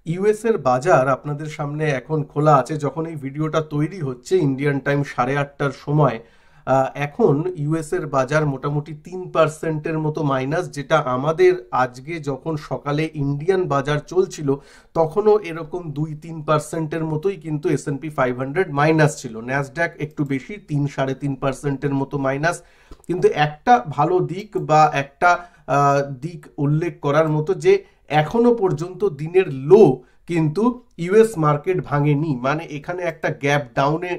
US এর বাজার আপনাদের সামনে এখন খোলা আছে। যখন এই ভিডিওটা তৈরি হচ্ছে ইন্ডিয়ান টাইম 8:30টার সময়, এখন ইউএস এর বাজার মোটামুটি 3%-এর মতো মাইনাস, যেটা আমাদের আজকে যখন সকালে ইন্ডিয়ান বাজার চলছিল তখনও এরকম 2-3%-এর মতোই কিন্তু S&P 500 মাইনাস ছিল। ন্যাসড্যাক একটু বেশি, 3-3.5%-এর মতো মাইনাস। কিন্তু একটা ভালো দিক বা একটা দিক উল্লেখ করার মতো যে এখনো পর্যন্ত দিনের লো কিন্তু ইউএস মার্কেট ভাঙেনি। মানে এখানে একটা গ্যাপ ডাউনে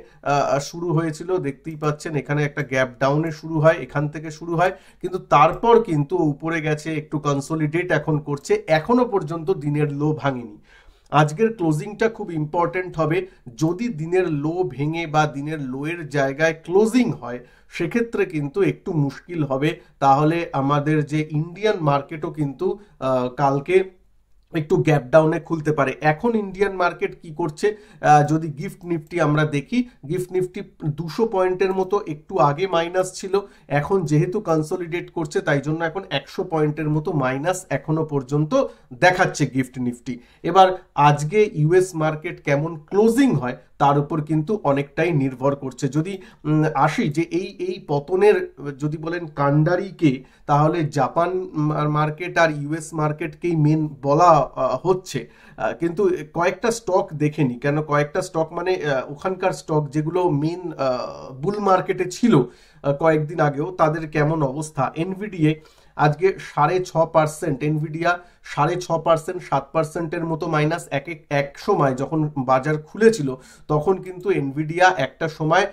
শুরু হয়েছিল, দেখতেই পাচ্ছেন এখানে একটা গ্যাপ ডাউনে শুরু হয়, এখান থেকে শুরু হয়, কিন্তু তারপর কিন্তু উপরে গেছে, একটু কনসোলিডেট এখন করছে, এখনো পর্যন্ত দিনের লো ভাঙেনি। আজকের ক্লোজিংটা খুব ইম্পর্টেন্ট হবে। যদি দিনের লো ভেঙে বা দিনের লোয়ের জায়গায় ক্লোজিং হয় সেক্ষেত্রে কিন্তু একটু মুশকিল হবে। তাহলে আমাদের যে ইন্ডিয়ান মার্কেটও কিন্তু কালকে একটু গ্যাপ ডাউনে খুলতে পারে। এখন ইন্ডিয়ান মার্কেট কি করছে, যদি গিফট নিফটি আমরা দেখি, গিফট নিফটি 200 পয়েন্টের মতো একটু আগে মাইনাস ছিল, এখন যেহেতু কনসোলিডেট করছে তাই জন্য এখন 100 পয়েন্টের মতো মাইনাস এখনো পর্যন্ত দেখাচ্ছে গিফট নিফটি। এবার আজকে ইউএস মার্কেট কেমন ক্লোজিং হয় তার উপর কিন্তু অনেকটাই নির্ভর করছে। যদি আসি যে এই পতনের যদি বলেন কাণ্ডারিকে, তাহলে জাপান মার্কেট আর ইউএস মার্কেটকেই মেন বলা হচ্ছে। কিন্তু কয়েকটা স্টক দেখেনি, কেন কয়েকটা স্টক মানে ওখানকার স্টক যেগুলো মেন বুল মার্কেটে ছিল কয়েকদিন আগেও, তাদের কেমন অবস্থা। এনভিডিএ আজকে 6.5%, এনভিডিয়া 6.5%, 7%-এর মতো মাইনাস। এক সময় যখন বাজার খুলেছিল তখন কিন্তু এনভিডিয়া একটা সময়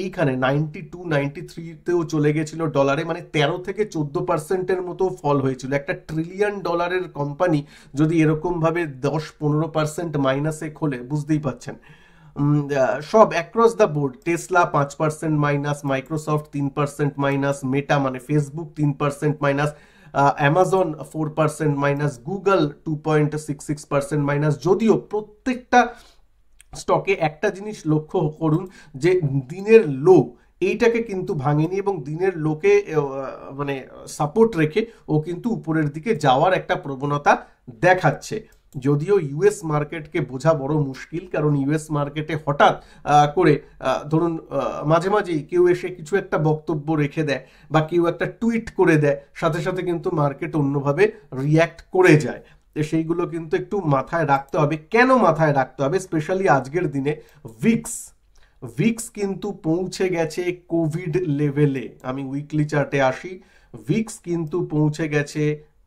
এইখানে 92-93-তেও চলে গেছিল ডলারে, মানে 13-14%-এর মতো ফল হয়েছিল। একটা $1 ট্রিলিয়ন কোম্পানি যদি এরকম ভাবে 10-15% মাইনাসে খোলে, বুঝতেই পাচ্ছেন। সব across the board, Tesla 5% minus, Microsoft 3% minus, Meta মানে Facebook 3% minus, Amazon 4% minus, Google 2.66% minus. যদিও প্রত্যেকটা স্টকে একটা জিনিস লক্ষ্য করুন যে দিনের লো এইটাকে কিন্তু ভাঙেনি, এবং দিনের লোকে মানে সাপোর্ট রেখে ও কিন্তু উপরের দিকে যাওয়ার একটা প্রবণতা দেখাচ্ছে। যদিও ইউএস মার্কেটকে বোঝা বড় মুশকিল, কারণ ইউএস মার্কেটে হঠাৎ করে ধরুন মাঝে মাঝেই কেউ এসে কিছু একটা বক্তব্য রেখে দেয় বা কেউ একটা টুইট করে দেয়, সাথে সাথে কিন্তু মার্কেট অন্যভাবে রিয়্যাক্ট করে যায়। সেইগুলো কিন্তু একটু মাথায় রাখতে হবে। কেন মাথায় রাখতে হবে? স্পেশালি আজকের দিনে ভিক্স ভিক্স কিন্তু পৌঁছে গেছে কোভিড লেভেলে। আমি উইকলি চার্টে আসি, ভিক্স কিন্তু পৌঁছে গেছে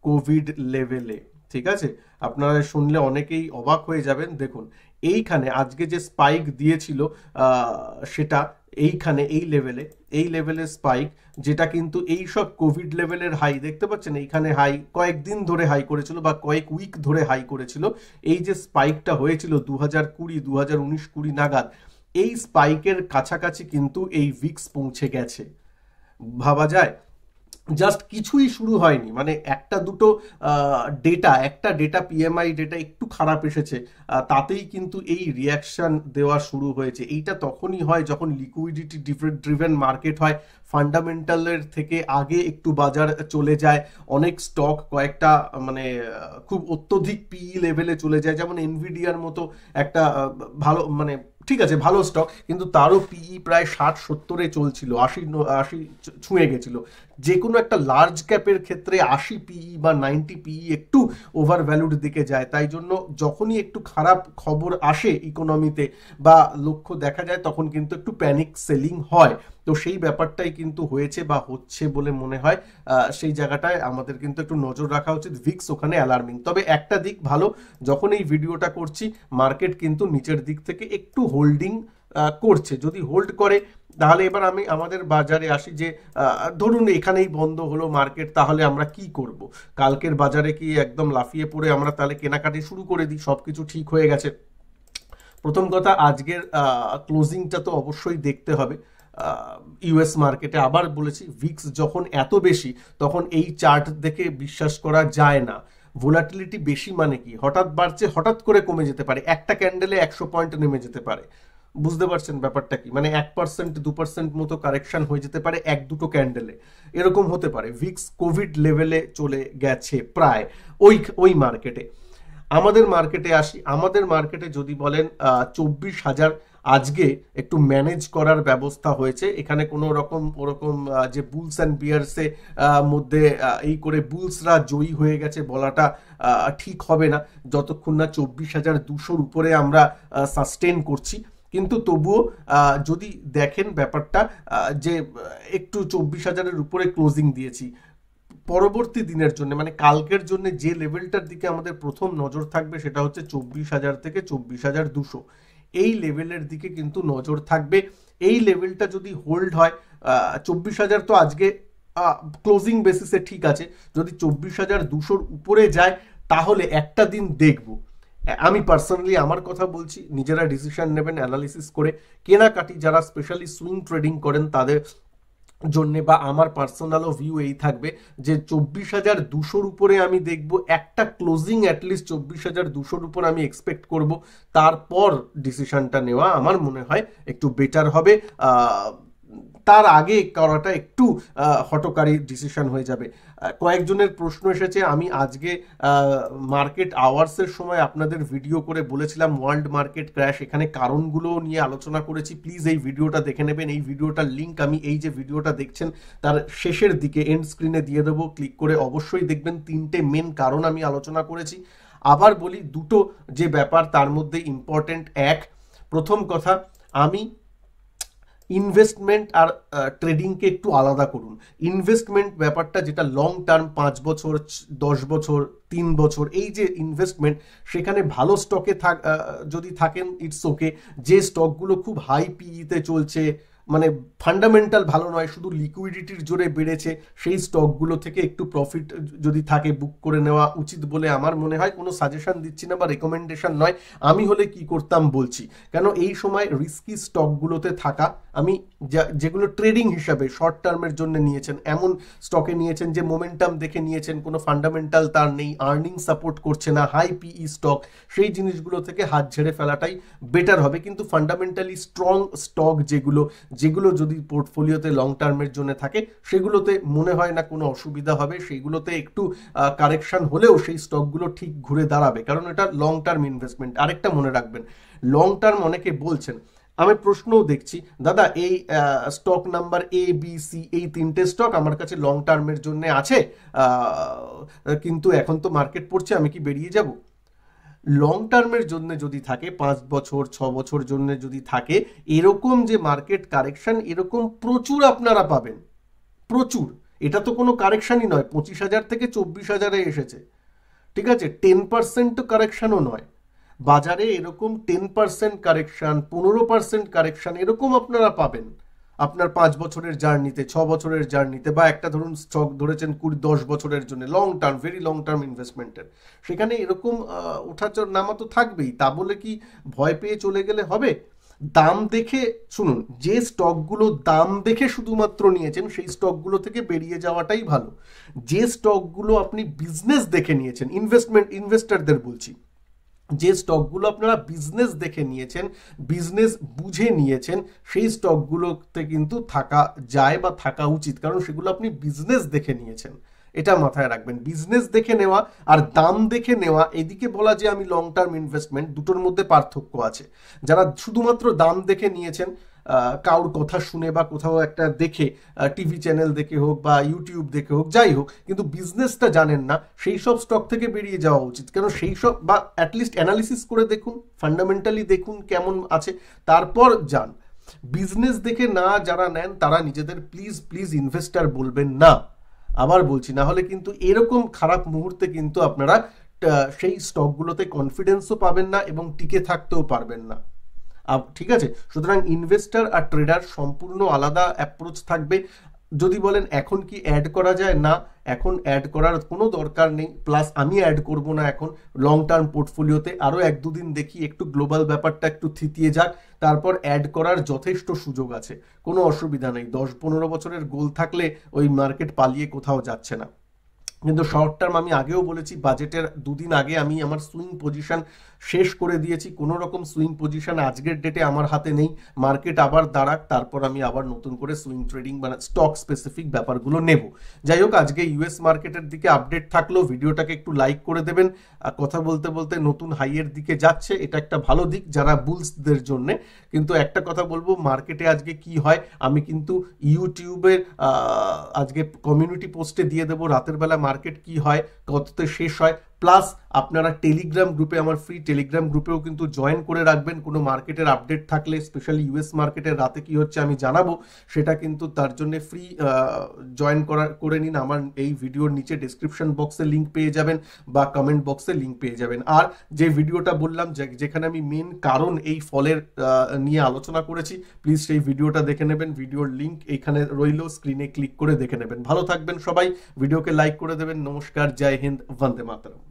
কোভিড লেভেলে। ঠিক আছে, আপনারা শুনলে অনেকেই অবাক হয়ে যাবেন। দেখুন এইখানে আজকে যে স্পাইক দিয়েছিল সেটা এইখানে এই লেভেলের স্পাইক, যেটা কিন্তু এই সব কোভিড লেভেলের হাই দেখতে পাচ্ছেন, এইখানে হাই কয়েকদিন ধরে হাই করেছিল বা কয়েক উইক ধরে হাই করেছিল। এই যে স্পাইকটা হয়েছিল 2020, 2019-20 নাগাদ, এই স্পাইকের কাছাকাছি কিন্তু এই ভিক্স পৌঁছে গেছে। ভাবা যায়, জাস্ট কিছুই শুরু হয়নি, মানে একটা দুটো একটা ডেটা পিএমআই ডেটা একটু খারাপ এসেছে, তাতেই কিন্তু এই রিয়াকশন দেওয়া শুরু হয়েছে। এইটা তখনই হয় যখন লিকুইডিটি ড্রিভেন মার্কেট হয়, ফান্ডামেন্টালের থেকে আগে একটু বাজার চলে যায়, অনেক স্টক কয়েকটা মানে খুব অত্যধিক পিই লেভেলে চলে যায়। যেমন এনভিডিয়ার মতো একটা ভালো, মানে ঠিক আছে ভালো স্টক, কিন্তু তারও পিই প্রায় 60-70-এ চলছিল, 80 ছুঁয়ে গেছিল। যে কোনো একটা লার্জ ক্যাপের ক্ষেত্রে 80 পিই বা 90 পিই একটু ওভার ভ্যালুড দিকে যায়। তাই জন্য যখনই একটু খারাপ খবর আসে ইকোনমিতে বা লক্ষ্য দেখা যায়, তখন কিন্তু একটু প্যানিক সেলিং হয়। তো সেই ব্যাপারটাই কিন্তু হয়েছে বা হচ্ছে বলে মনে হয়। সেই জায়গাটায় আমাদের কিন্তু একটু নজর রাখা উচিত। ভিক্স ওখানে অ্যালার্মিং। তবে একটা দিক ভালো, যখন এই ভিডিওটা করছি মার্কেট কিন্তু নিচের দিক থেকে একটু হোল্ডিং করছে। যদি হোল্ড করে তাহলে এবার আমি আমাদের বাজারে আসি যে ধরুন এখানেই বন্ধ হলো মার্কেট, তাহলে আমরা কি করব? কালকের বাজারে কি একদম লাফিয়ে পড়ে আমরা তাহলে কেনাকাটি শুরু করে দিই, সবকিছু ঠিক হয়ে গেছে? প্রথম কথা, আজকের ক্লোজিংটা তো অবশ্যই দেখতে হবে। ইউএস মার্কেটে আবার বলেছি, ভিক্স যখন এত বেশি তখন এই চার্ট দেখে বিশ্বাস করা যায় না। ভোলাটিলিটি বেশি মানে কি, হঠাৎ বাড়ছে হঠাৎ করে কমে যেতে পারে, একটা ক্যান্ডেলে 100 পয়েন্ট নেমে যেতে পারে। বুঝতে পারছেন ব্যাপারটা কি? মানে 1%, 2% মতো কারেকশন হয়ে যেতে পারে এক দুটো ক্যান্ডেলে, এরকম হতে পারে। ভিক্স কোভিড লেভেলে চলে গেছে প্রায় ওই ওই মার্কেটে। আমাদের মার্কেটে আসি, আমাদের মার্কেটে যদি বলেন 24,000 আজকে একটু ম্যানেজ করার ব্যবস্থা হয়েছে। এখানে কোনো রকম ওরকম যে বুলস অ্যান্ড বিয়ার্সে মধ্যে এই করে বুলসরা জয়ী হয়ে গেছে বলাটা ঠিক হবে না, যতক্ষণ না 24,200 উপরে আমরা সাস্টেন করছি। কিন্তু তবুও যদি দেখেন ব্যাপারটা যে একটু 24,000-এর উপরে ক্লোজিং দিয়েছি, পরবর্তী দিনের জন্য মানে কালকের জন্য যে লেভেলটার দিকে আমাদের প্রথম নজর থাকবে সেটা হচ্ছে 24,000 থেকে 24,200, এই লেভেলের দিকে কিন্তু নজর থাকবে। এই লেভেলটা যদি হোল্ড হয়, 24,000 তো আজকে ক্লোজিং বেসিসে ঠিক আছে, যদি 24,200-র উপরে যায় তাহলে একটা দিন দেখব। আমি পার্সোনালি আমার কথা বলছি, নিজেরা ডিসিশন নেবেন অ্যানালিসিস করে। কেনাকাটি যারা স্পেশালি সুইং ট্রেডিং করেন তাদের জন্যে বা আমার পার্সোনালও ভিউ এই থাকবে যে 24,200-র উপরে আমি দেখব একটা ক্লোজিং, অ্যাটলিস্ট 24,200-র উপর আমি এক্সপেক্ট করব, তারপর ডিসিশনটা নেওয়া আমার মনে হয় একটু বেটার হবে। তার আগে করাটা একটু হঠকারী ডিসিশন হয়ে যাবে। কয়েকজনের প্রশ্ন এসেছে, আমি আজকে মার্কেট আওয়ার্সের সময় আপনাদের ভিডিও করে বলেছিলাম ওয়ার্ল্ড মার্কেট ক্র্যাশ, এখানে কারণগুলো নিয়ে আলোচনা করেছি। প্লিজ এই ভিডিওটা দেখে নেবেন। এই ভিডিওটার লিঙ্ক আমি এই যে ভিডিওটা দেখছেন তার শেষের দিকে এন্ড স্ক্রিনে দিয়ে দেবো, ক্লিক করে অবশ্যই দেখবেন। 3টে মেন কারণ আমি আলোচনা করেছি। আবার বলি, দুটো যে ব্যাপার তার মধ্যে ইম্পর্টেন্ট। প্রথম কথা, আমি ইনভেস্টমেন্ট আর ট্রেডিংকে একটু আলাদা করুন। ইনভেস্টমেন্ট ব্যাপারটা যেটা লং টার্ম, 5 বছর 10 বছর 3 বছর, এই যে ইনভেস্টমেন্ট, সেখানে ভালো স্টকে যদি থাকেন ইটস ওকে। যে স্টকগুলো খুব হাই পিইতে চলছে, মানে ফান্ডামেন্টাল ভালো নয়, শুধু লিকুইডিটির জোরে বেড়েছে, সেই স্টকগুলো থেকে একটু প্রফিট যদি থাকে বুক করে নেওয়া উচিত বলে আমার মনে হয়। কোনো সাজেশন দিচ্ছি না বা রেকমেন্ডেশন নয়, আমি হলে কি করতাম বলছি। কেন এই সময় রিস্কি স্টকগুলোতে থাকা, আমি যেগুলো ট্রেডিং হিসাবে শর্ট টার্মের জন্য নিয়েছেন, এমন স্টকে নিয়েছেন যে মোমেন্টাম দেখে নিয়েছেন, কোনো ফান্ডামেন্টাল তার নেই, আর্নিং সাপোর্ট করছে না, হাই পিই স্টক, সেই জিনিসগুলো থেকে হাত ঝেড়ে ফেলাটাই বেটার হবে। কিন্তু ফান্ডামেন্টালি স্ট্রং স্টক যেগুলো যদি পোর্টফোলিওতে লং টার্মের জন্য থাকে, সেগুলোতে মনে হয় না কোনো অসুবিধা হবে। সেইগুলোতে একটু কারেকশন হলেও সেই স্টকগুলো ঠিক ঘুরে দাঁড়াবে, কারণ এটা লং টার্ম ইনভেস্টমেন্ট। আরেকটা মনে রাখবেন, লং টার্ম অনেকে বলছেন, আমি প্রশ্নও দেখছি, দাদা এই স্টক নাম্বার ABC, এই 3টে স্টক আমার কাছে লং টার্মের জন্য আছে, কিন্তু এখন তো মার্কেট পড়ছে, আমি কি বেরিয়ে যাব? লং টার্মের জন্য যদি থাকে, 5 বছর 6 বছর জন্য যদি থাকে, এরকম যে মার্কেট কারেকশন, এরকম প্রচুর আপনারা পাবেন, প্রচুর। এটা তো কোনো কারেকশনই নয়, 25,000 থেকে 24,000-এ এসেছে, ঠিক আছে? 10% কারেকশনও নয়। বাজারে এরকম 10% কারেকশন, 15% কারেকশন এরকম আপনারা পাবেন আপনার 5 বছরের জার্নিতে, 6 বছরের জার্নিতে, বা একটা ধরুন স্টক ধরেছেন 10 বছরের জন্য, long term, very long term ইনভেস্টমেন্টের, সেখানে এরকম ওঠাচড় নামা তো থাকবেই। তা বলে কি ভয় পেয়ে চলে গেলে হবে? দাম দেখে শুনুন, যে স্টকগুলো দাম দেখে শুধুমাত্র নিয়েছেন সেই স্টকগুলো থেকে বেরিয়ে যাওয়াটাই ভালো। যে স্টকগুলো আপনি বিজনেস দেখে নিয়েছেন, ইনভেস্টরদের বলছি, যে স্টকগুলো আপনারা বিজনেস দেখে নিয়েছেন, বিজনেস বুঝে নিয়েছেন, সেই স্টকগুলোতে কিন্তু থাকা যায় বা থাকা উচিত, কারণ সেগুলো আপনি বিজনেস দেখে নিয়েছেন। এটা মাথায় রাখবেন। বিজনেস দেখে নেওয়া আর দাম দেখে নেওয়া, এদিকে বলা যে আমি লং টার্ম ইনভেস্টমেন্ট, দুটোর মধ্যে পার্থক্য আছে। যারা শুধুমাত্র দাম দেখে নিয়েছেন, কারোর কথা শুনে বা কোথাও একটা দেখে, টিভি চ্যানেল দেখে হোক বা ইউটিউব দেখে হোক, যাই হোক, কিন্তু বিজনেসটা জানেন না, সেই সব স্টক থেকে বেরিয়ে যাওয়া উচিত। কেন সেই সব, বা অ্যাটলিস্ট অ্যানালিসিস করে দেখুন, ফান্ডামেন্টালি দেখুন কেমন আছে, তারপর যান। বিজনেস দেখে না যারা নেন তারা নিজেদের প্লিজ ইনভেস্টার বলবেন না। আবার বলছি, না হলে কিন্তু এরকম খারাপ মুহূর্তে কিন্তু আপনারা সেই স্টকগুলোতে কনফিডেন্সও পাবেন না এবং টিকে থাকতেও পারবেন না। ঠিক আছে? সুতরাং ইনভেস্টর আর ট্রেডার সম্পূর্ণ আলাদা অ্যাপ্রোচ থাকবে। যদি বলেন এখন কি অ্যাড করা যায়, না, এখন অ্যাড করার কোনো দরকার নেই। প্লাস আমি অ্যাড করব না এখন লং টার্ম পোর্টফোলিওতে, আরও 1-2 দিন দেখি একটু গ্লোবাল ব্যাপারটা একটু থিতিয়ে যাক, তারপর অ্যাড করার যথেষ্ট সুযোগ আছে, কোনো অসুবিধা নেই। 10-15 বছরের গোল থাকলে ওই মার্কেট পালিয়ে কোথাও যাচ্ছে না। কিন্তু শর্ট টার্ম আমি আগেও বলেছি, বাজেটের দুদিন আগে আমি আমার সুইং পজিশন শেষ করে দিয়েছি। কোনো রকম সুইং পজিশন আজকের ডেটে আমার হাতে নেই। মার্কেট আবার দাঁড়াক, তারপর আমি আবার নতুন করে সুইং ট্রেডিং মানে স্টক স্পেসিফিক ব্যাপারগুলো নেব। যাই হোক, আজকে ইউএস মার্কেটের দিকে আপডেট থাকলো। ভিডিওটাকে একটু লাইক করে দেবেন। কথা বলতে বলতে নতুন হাইয়ের দিকে যাচ্ছে, এটা একটা ভালো দিক যারা বুলসদের জন্য। কিন্তু একটা কথা বলবো, মার্কেটে আজকে কি হয় আমি কিন্তু ইউটিউবের আজকে কমিউনিটি পোস্টে দিয়ে দেবো রাতের বেলা মার্কেট কি হয়, কততে শেষ হয়। প্লাস আপনারা টেলিগ্রাম গ্রুপে, আমার ফ্রি টেলিগ্রাম গ্রুপেও কিন্তু জয়েন করে রাখবেন। কোনো মার্কেটের আপডেট থাকলে, স্পেশালি ইউএস মার্কেটের রাতে কি হচ্ছে আমি জানাবো, সেটা কিন্তু তার জন্য ফ্রি জয়েন করে নিন। আমার এই ভিডিওর নিচে ডিসক্রিপশন বক্সে লিঙ্ক পেয়ে যাবেন বা কমেন্ট বক্সে লিঙ্ক পেয়ে যাবেন। আর যে ভিডিওটা বললাম যেখানে আমি মেন কারণ এই ফলের নিয়ে আলোচনা করেছি, প্লিজ সেই ভিডিওটা দেখে নেবেন। ভিডিওর লিঙ্ক এখানে রইল, স্ক্রিনে ক্লিক করে দেখে নেবেন। ভালো থাকবেন সবাই, ভিডিওকে লাইক করে দেবেন। নমস্কার, জয় হিন্দ, বন্দে মাতরম।